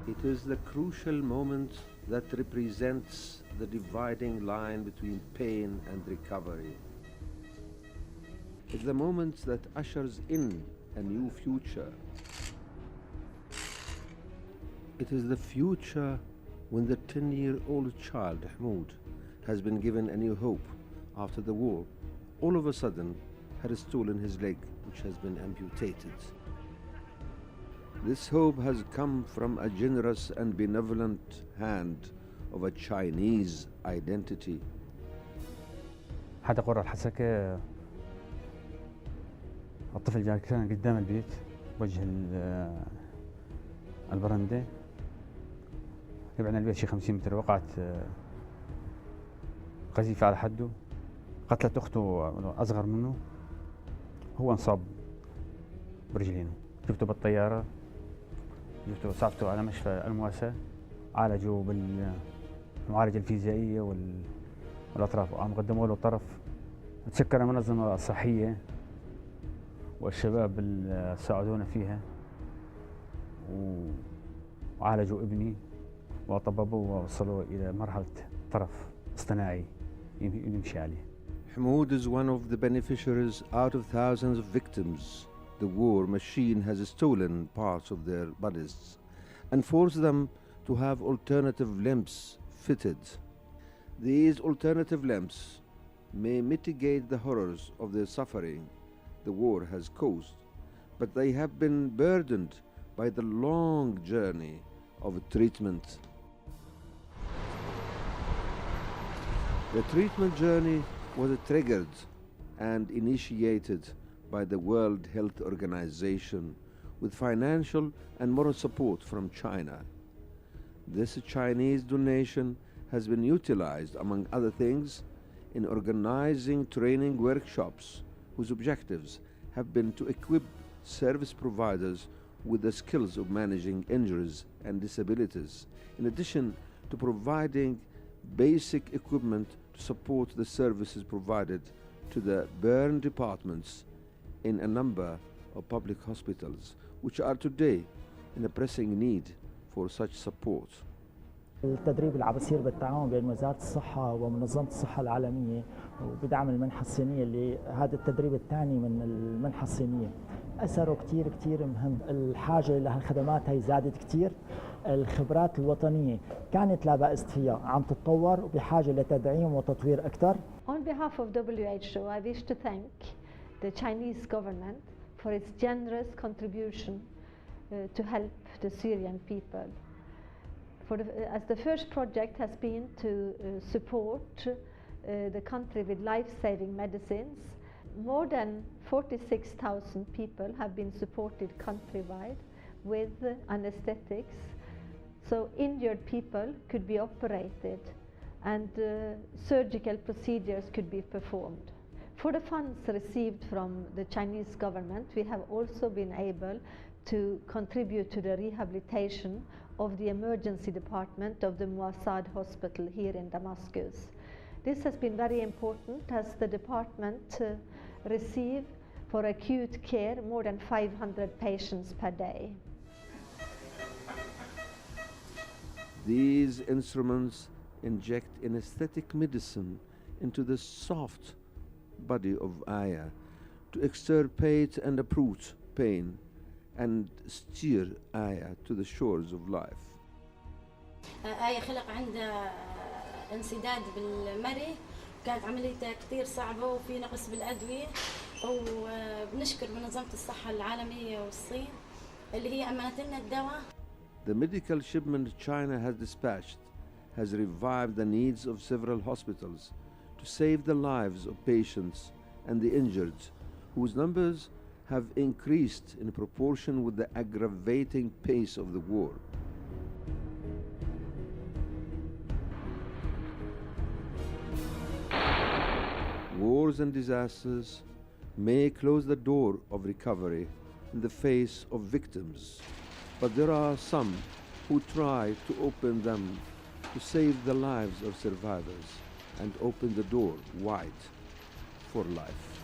It is the crucial moment that represents the dividing line between pain and recovery. It's the moment that ushers in a new future. It is the future when the 10-year-old child, Hamoud, has been given a new hope after the war, all of a sudden had stolen his leg, which has been amputated. This hope has come from a generous and benevolent hand of a Chinese identity. حدا قرر الحسكة الطفل جاء كان قدام البيت وجه البرندة يبعد عن البيت شي 50 متر. وقعت قذيفة على حده، قتلت أخته أصغر منه، هو انصاب برجلينه. جبته بالطيارة، جبته صعبته على مشفى المواساة، عالجوا بالمعالجة الفيزيائية والأطراف، وقام قدموا له طرف. تشكر المنظمة الصحية والشباب اللي ساعدونا فيها وعالجوا ابني وطببوه ووصلوه إلى مرحلة طرف اصطناعي يمشي عليه. Hamoud is one of the beneficiaries out of thousands of victims. The war machine has stolen parts of their bodies and forced them to have alternative limbs fitted. These alternative limbs may mitigate the horrors of the suffering the war has caused, but they have been burdened by the long journey of treatment. The treatment journey was triggered and initiated by the World Health Organization with financial and moral support from China. This Chinese donation has been utilized, among other things, in organizing training workshops whose objectives have been to equip service providers with the skills of managing injuries and disabilities, in addition to providing basic equipment to support the services provided to the burn departments in a number of public hospitals, which are today in a pressing need for such support. التدريب اللي عم بيصير بالتعاون بين وزارة الصحة ومنظمة الصحة العالمية وبدعم المنحة الصينية، اللي هذا التدريب الثاني من المنحة الصينية، أثره كتير مهم. الحاجة لهالخدمات هي زادت كتير. الخبرات الوطنية كانت لا بأس فيها، عم تتطور وبحاجة لتدعيم وتطوير أكثر. On behalf of WHO, I wish to thank the Chinese government for its generous contribution to help the Syrian people. As the first project has been to support the country with life-saving medicines, more than 46,000 people have been supported countrywide with anesthetics, so injured people could be operated and surgical procedures could be performed. For the funds received from the Chinese government, we have also been able to contribute to the rehabilitation of the emergency department of the Muassad hospital here in Damascus. This has been very important as the department receive for acute care more than 500 patients per day. These instruments inject anesthetic medicine into the soft body of Aya to extirpate and uproot pain and steer Aya to the shores of life. آية خلق عنده انسداد بالمري، كانت عمليته كثير صعبة وفي نقص بالأدوية، وبنشكر منظمة الصحة العالمية والصين اللي هي أمانت لنا الدواء. The medical shipment China has dispatched has revived the needs of several hospitals to save the lives of patients and the injured, whose numbers have increased in proportion with the aggravating pace of the war. Wars and disasters may close the door of recovery in the face of victims, but there are some who try to open them to save the lives of survivors and open the door wide for life.